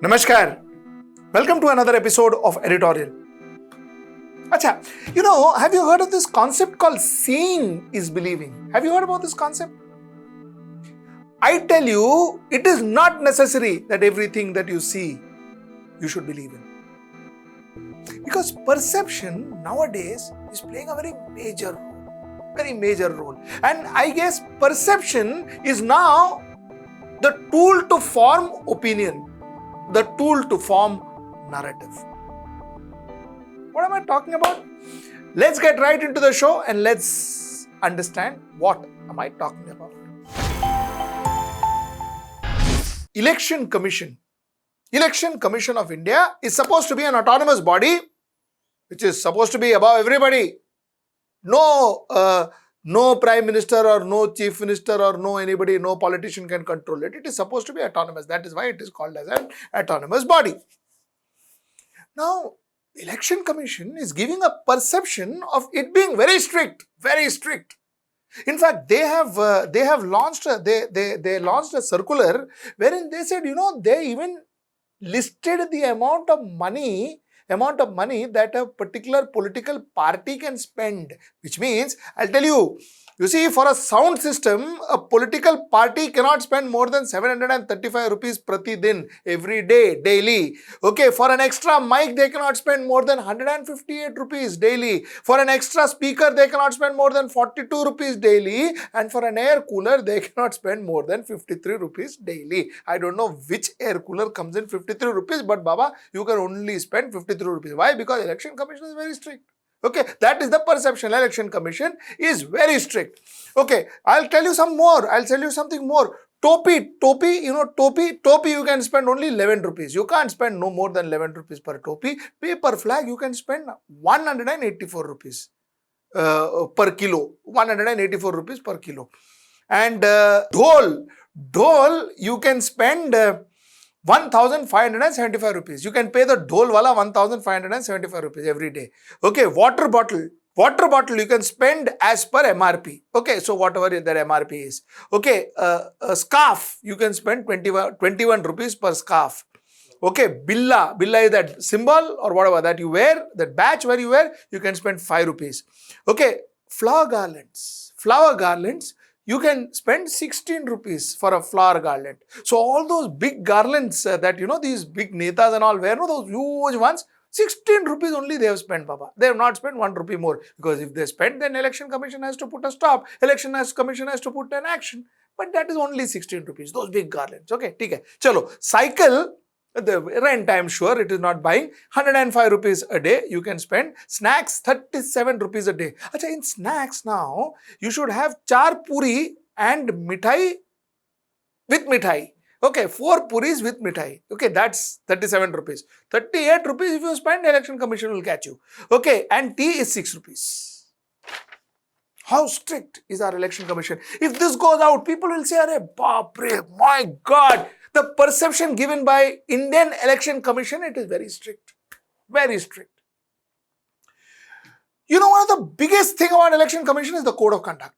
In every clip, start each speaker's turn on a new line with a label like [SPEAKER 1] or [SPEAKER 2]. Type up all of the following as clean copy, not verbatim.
[SPEAKER 1] Namaskar. Welcome to another episode of Editorial. Acha, have you heard of this concept called seeing is believing? Have you heard about this concept? I tell you, it is not necessary that everything that you see, you should believe in. Because perception nowadays is playing a very major role. And I guess perception is now the tool to form opinion, the tool to form narrative. What am I talking about? Let's get right into the show and let's understand what am I talking about. Election Commission of India is supposed to be an autonomous body which is supposed to be above everybody. No prime minister or no chief minister or no politician can control it. It is supposed to be autonomous. That is why it is called as an autonomous body. Now, Election Commission is giving a perception of it being very strict. In fact, they have launched a circular wherein they said, they even listed the amount of money that a particular political party can spend, which means, I'll tell you, see, for a sound system, a political party cannot spend more than 735 rupees prati din, every day, daily. Okay, for an extra mic, they cannot spend more than 158 rupees daily. For an extra speaker, they cannot spend more than 42 rupees daily. And for an air cooler, they cannot spend more than 53 rupees daily. I don't know which air cooler comes in 53 rupees, but Baba, you can only spend 53 rupees. Why? Because Election Commission is very strict. Okay, that is the perception. Election Commission is very strict. Okay, I'll tell you some more. I'll tell you something more. Topi, you can spend only 11 rupees. You can't spend no more than 11 rupees per topi. Paper flag, you can spend 184 rupees per kilo. 184 rupees per kilo. And dhol, you can spend 1,575 rupees. You can pay the dhol wala 1,575 rupees every day. Okay, water bottle, you can spend as per MRP. Okay, so whatever their MRP is. Okay, a scarf, you can spend 21 rupees per scarf. Okay, billa is that symbol or whatever that you wear, that badge where you wear, you can spend 5 rupees. Okay, flower garlands, you can spend 16 rupees for a flower garland. So all those big garlands that these big netas and all wear, those huge ones, 16 rupees only they have spent, Baba. They have not spent 1 rupee more. Because if they spend, then Election Commission has to put a stop. Commission has to put an action. But that is only 16 rupees, those big garlands. Okay, okay. Chalo, cycle, the rent, I am sure it is not buying. 105 rupees a day you can spend. Snacks, 37 rupees a day. Achha, in snacks now, you should have 4 puri and mithai with mithai. Okay, 4 puris with mithai. Okay, that's 37 rupees. 38 rupees if you spend, Election Commission will catch you. Okay, and tea is 6 rupees. How strict is our Election Commission? If this goes out, people will say, Arey baapre, my God. The perception given by Indian Election Commission, it is very strict. Very strict. One of the biggest thing about Election Commission is the Code of Conduct.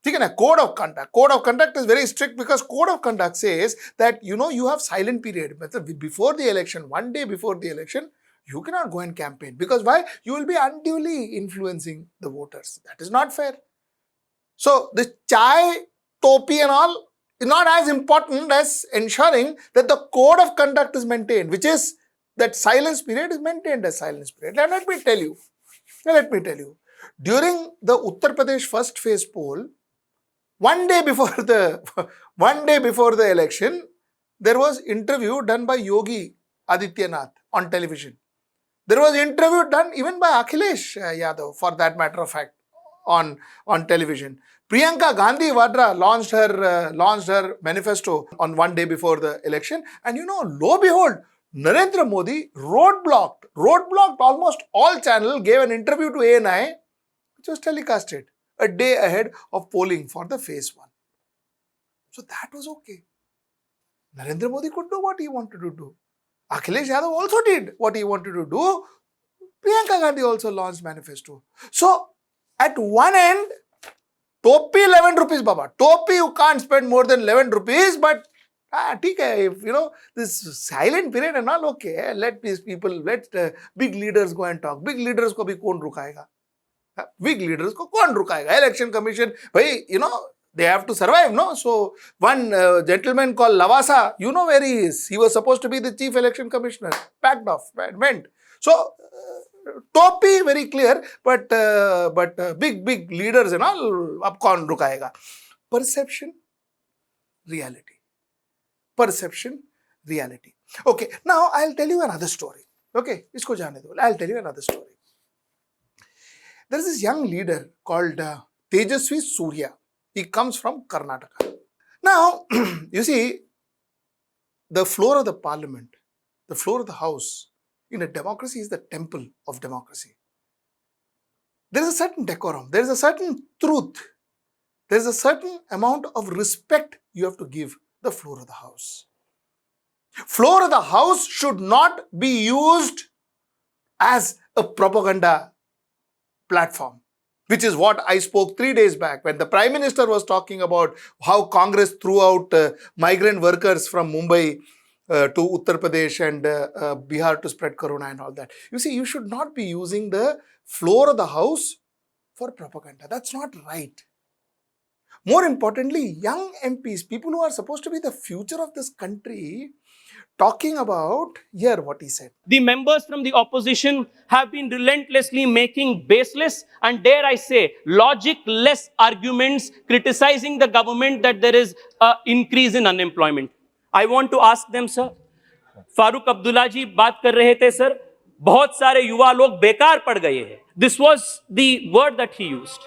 [SPEAKER 1] Code of Conduct. Code of Conduct is very strict because Code of Conduct says that, you have silent period. Before the election, 1 day before the election, you cannot go and campaign. Because why? You will be unduly influencing the voters. That is not fair. So, the chai, topi and all, is not as important as ensuring that the code of conduct is maintained, which is that silence period is maintained as silence period. And let me tell you, during the Uttar Pradesh first phase poll, 1 day before the election, there was interview done by Yogi Adityanath on television. There was interview done even by Akhilesh Yadav, for that matter of fact, on television. Priyanka Gandhi Vadra launched her manifesto on 1 day before the election, and lo behold, Narendra Modi roadblocked almost all channels, gave an interview to ANI, which was telecasted a day ahead of polling for the phase 1. So that was okay. Narendra Modi could do what he wanted to do. Akhilesh Yadav also did what he wanted to do. Priyanka Gandhi also launched manifesto. So at one end, topi 11 rupees, Baba. Topi you can't spend more than 11 rupees, but ठीक है, if this silent period and all, okay, let these people, let big leaders go and talk. Big leaders को भी कौन रुकाएगा? Big leaders को कौन रुकाएगा? Election Commission, भाई, they have to survive, no? So one gentleman called Lavasa, you know where he is. He was supposed to be the chief election commissioner. Packed off, went. So topi very clear, but big leaders and all, ab kaun rukaega? Perception, reality. Perception, reality. Okay, now I'll tell you another story. Okay, isko jaane do. I'll tell you another story. There is this young leader called Tejasvi Surya. He comes from Karnataka. Now, you see, the floor of the parliament, the floor of the house in a democracy is the temple of democracy. There is a certain decorum, there is a certain truth, there is a certain amount of respect you have to give the floor of the house. Floor of the house should not be used as a propaganda platform, which is what I spoke 3 days back when the Prime Minister was talking about how Congress threw out migrant workers from Mumbai to Uttar Pradesh and Bihar to spread corona and all that. You see, you should not be using the floor of the house for propaganda. That's not right. More importantly, young MPs, people who are supposed to be the future of this country, talking about, hear what he said.
[SPEAKER 2] The members from the opposition have been relentlessly making baseless and, dare I say, logic-less arguments criticizing the government that there is an increase in unemployment. I want to ask them, sir. Farooq Abdullah जी बात कर रहे थे, sir, बहुत सारे युवा लोग बेकार पड़ गए हैं. This was the word that he used.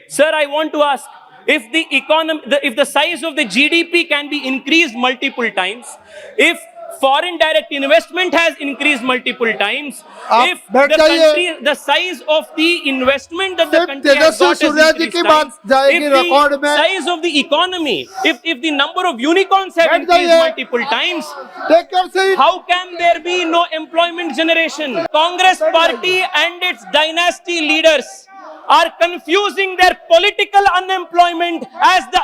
[SPEAKER 2] Sir, I want to ask, if the economy, if the size of the GDP can be increased multiple times, if foreign direct investment has increased multiple times, if the size of the investment that the country has got has increased times, if the size of the economy, if the number of unicorns have increased multiple times, how can there be no employment generation? Congress party and its dynasty leaders are confusing their political unemployment as the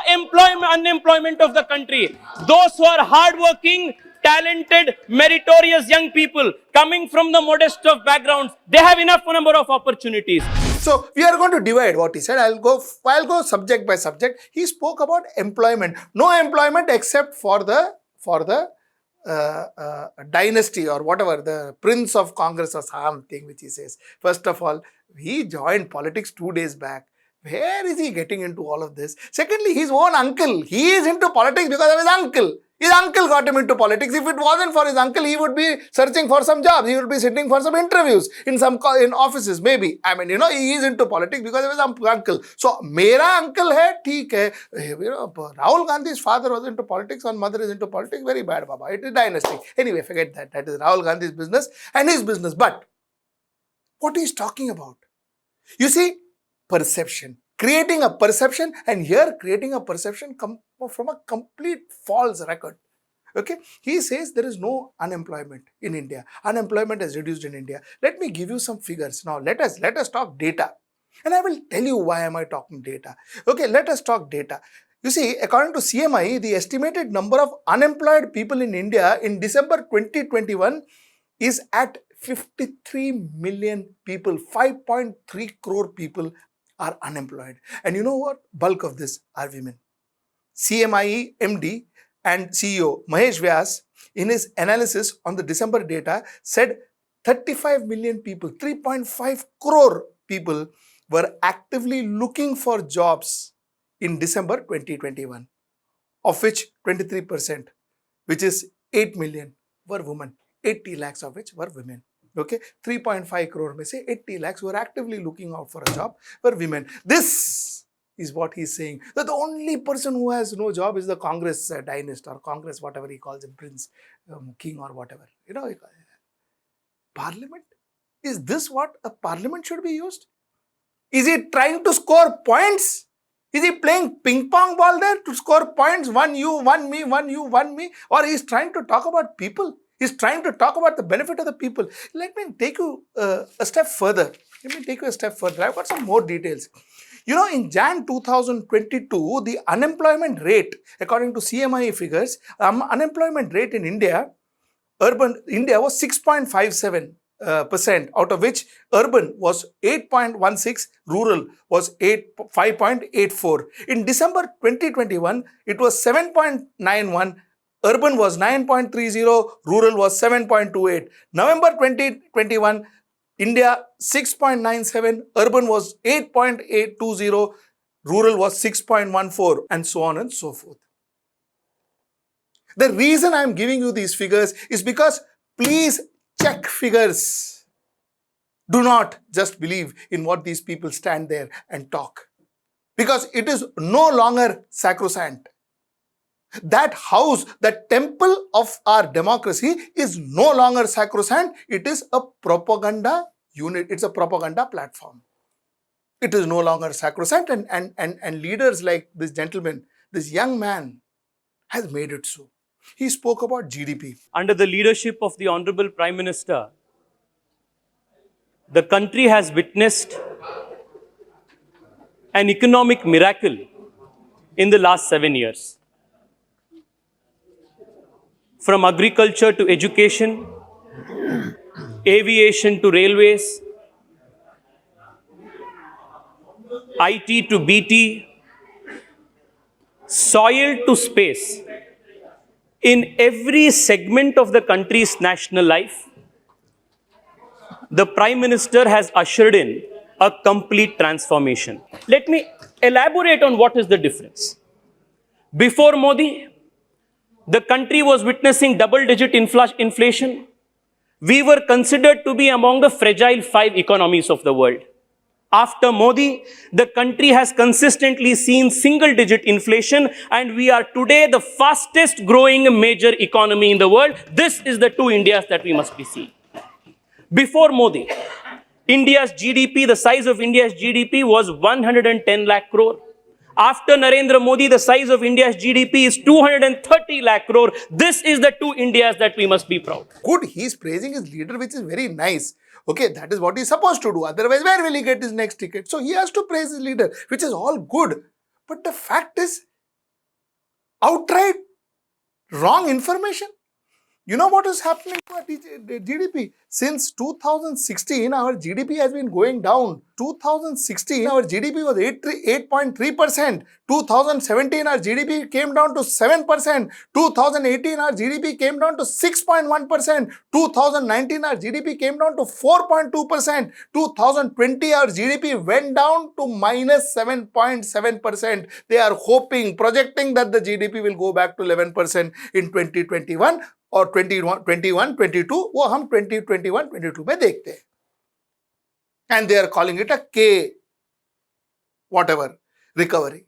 [SPEAKER 2] unemployment of the country. Those who are hardworking, talented, meritorious young people coming from the modest of backgrounds, they have enough number of opportunities.
[SPEAKER 1] So we are going to divide what he said. I'll go subject by subject. He spoke about employment. No employment except for the dynasty or whatever, the prince of Congress or something which he says. First of all, he joined politics 2 days back. Where is he getting into all of this? Secondly, his own uncle. He is into politics because of his uncle. His uncle got him into politics. If it wasn't for his uncle, he would be searching for some jobs. He would be sitting for some interviews in offices, maybe. I mean, he is into politics because of his uncle. So, mera uncle hai, theek hai. Rahul Gandhi's father was into politics and mother is into politics. Very bad, Baba. It is dynasty. Anyway, forget that. That is Rahul Gandhi's business and his business. But what he is talking about? You see, perception. Creating a perception, and here creating a perception from a complete false record. Okay, he says there is no unemployment in India. Unemployment has reduced in India. Let me give you some figures. Now let us talk data, and I will tell you why am I talking data. Okay, let us talk data. You see, according to CMI, the estimated number of unemployed people in India in December 2021 is at 53 million people. 5.3 crore people are unemployed. And you know what? Bulk of this are women. CMI MD and CEO Mahesh Vyas, in his analysis on the December data, said 35 million people, 3.5 crore people were actively looking for jobs in December 2021, of which 23%, which is 8 million, were women. 80 lakhs of which were women. Okay, 3.5 crore mein se 80 lakhs who are actively looking out for a job were women. This is what he's saying, that the only person who has no job is the Congress dynast or Congress, whatever he calls him, prince, king or whatever. Parliament? Is this what a parliament should be used? Is he trying to score points? Is he playing ping pong ball there to score points? One you, one me, one you, one me? Or he's trying to talk about people? He's trying to talk about the benefit of the people. Let me take you a step further. I've got some more details. In Jan 2022, the unemployment rate, according to CMI figures, unemployment rate in India, urban India was 6.57%, out of which urban was 8.16, rural was 5.84. In December 2021, it was 7.91, urban was 9.30, rural was 7.28. November 2021, India 6.97, urban was 8.820, rural was 6.14, and so on and so forth. The reason I'm giving you these figures is because please check figures. Do not just believe in what these people stand there and talk, because it is no longer sacrosanct. That house, that temple of our democracy is no longer sacrosanct. It is a propaganda unit. It's a propaganda platform. It is no longer sacrosanct, and leaders like this gentleman, this young man, has made it so. He spoke about GDP.
[SPEAKER 2] Under the leadership of the Honorable Prime Minister, the country has witnessed an economic miracle in the last 7 years. From agriculture to education, aviation to railways, IT to BT, soil to space. In every segment of the country's national life, the Prime Minister has ushered in a complete transformation. Let me elaborate on what is the difference. Before Modi, the country was witnessing double-digit inflation. We were considered to be among the fragile 5 economies of the world. After Modi, the country has consistently seen single-digit inflation, and we are today the fastest growing major economy in the world. This is the two Indias that we must be seeing. Before Modi, India's GDP, the size of India's GDP was 110 lakh crore. After Narendra Modi, the size of India's GDP is 230 lakh crore. This is the two Indias that we must be proud.
[SPEAKER 1] Good, he's praising his leader, which is very nice. Okay, that is what he's supposed to do. Otherwise, where will he get his next ticket? So he has to praise his leader, which is all good. But the fact is, outright wrong information. You know what is happening to our GDP? Since 2016, our GDP has been going down. 2016, our GDP was 8.3%. 2017, our GDP came down to 7%. 2018, our GDP came down to 6.1%. 2019, our GDP came down to 4.2%. 2020, our GDP went down to minus 7.7%. They are hoping, projecting that the GDP will go back to 11% in 2021. और 21-22 वो हम 2021-22 में देखते हैं, and they are calling it a K whatever recovery.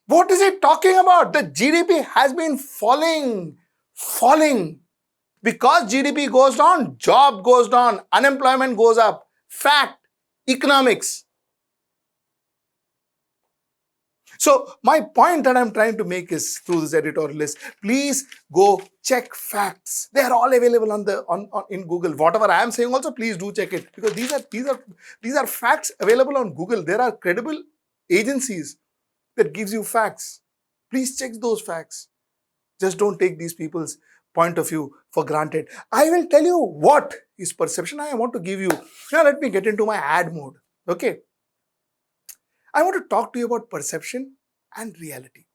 [SPEAKER 1] What is it talking about? The GDP has been falling. Because GDP goes down, job goes down, unemployment goes up. Fact, economics. So my point that I'm trying to make is through this editorial is, please go check facts. They are all available in Google. Whatever I am saying also, please do check it, because these are facts available on Google. There are credible agencies that gives you facts. Please check those facts. Just don't take these people's point of view for granted. I will tell you what is perception. I want to give you. Now let me get into my ad mode. Okay. I want to talk to you about perception and reality.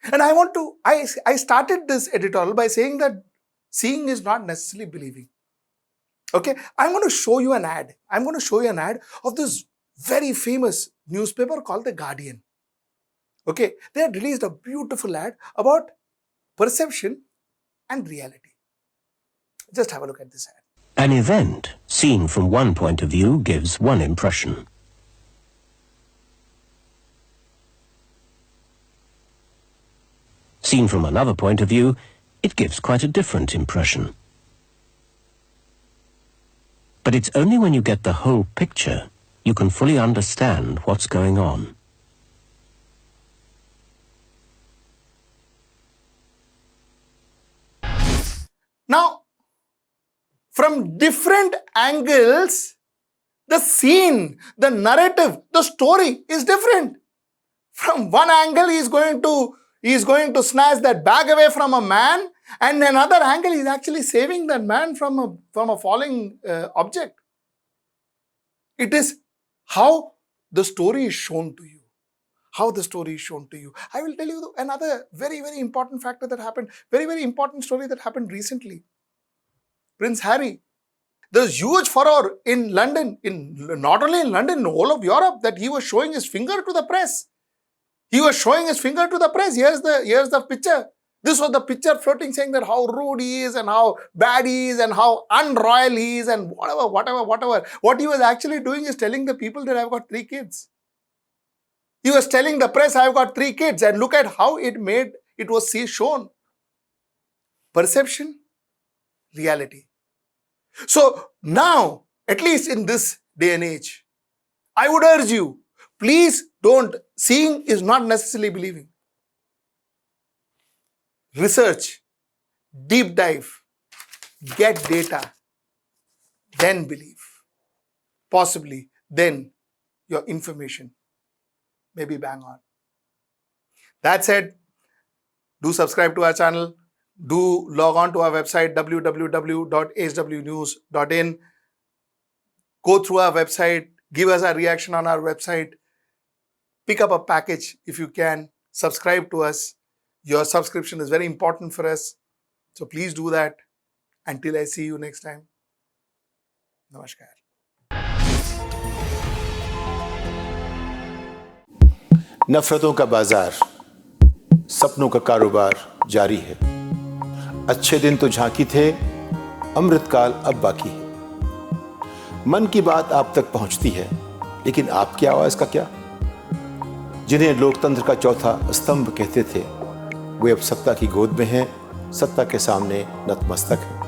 [SPEAKER 1] And I started this editorial by saying that seeing is not necessarily believing. Okay, I'm going to show you an ad. I'm going to show you an ad of this very famous newspaper called The Guardian. Okay, they had released a beautiful ad about perception and reality. Just have a look at this ad.
[SPEAKER 3] An event seen from one point of view gives one impression. Seen from another point of view, it gives quite a different impression. But it's only when you get the whole picture you can fully understand what's going on.
[SPEAKER 1] Now, from different angles, The scene, the narrative, the story is different. From one angle, he is going to snatch that bag away from a man, and another angle, he is actually saving that man from a falling object. It is how the story is shown to you. How the story is shown to you. I will tell you another very, very important factor that happened, very, very important story that happened recently. Prince Harry. There's huge furor in London, not only in London, in all of Europe, that he was showing his finger to the press. He was showing his finger to the press. Here's the picture. This was the picture floating saying that how rude he is and how bad he is and how unroyal he is and whatever. What he was actually doing is telling the people that I've got 3 kids. He was telling the press, I've got 3 kids, and look at how it was shown. Perception, reality. So now, at least in this day and age, I would urge you, please don't, seeing is not necessarily believing. Research, deep dive, get data, then believe. Possibly, then your information may be bang on. That said, do subscribe to our channel. Do log on to our website www.hwnews.in. Go through our website, give us a reaction on our website, pick up a package if you can, subscribe to us. Your subscription is very important for us. So please do that. Until I see you next time. Namaskar.
[SPEAKER 4] नफरतों का बाजार, सपनों का कारोबार जारी है। अच्छे दिन तो झांकी थे, अमृतकाल अब बाकी है। मन की बात आप तक पहुंचती है, लेकिन आपकी आवाज का क्या? जिन्हें लोकतंत्र का चौथा स्तंभ कहते थे, वे अब सत्ता की गोद में हैं, सत्ता के सामने नतमस्तक हैं।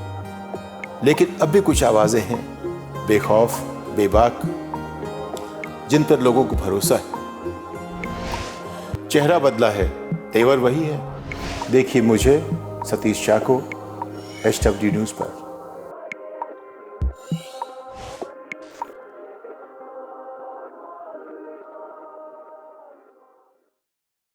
[SPEAKER 4] लेकिन अब भी कुछ आवाजें हैं, बेखौफ, बेबाक, जिन पर लोगों को भरोसा है। चेहरा बदला है, तेवर वही है। देखिए मुझे, सतीश शाह को, HW न्यूज़ पर।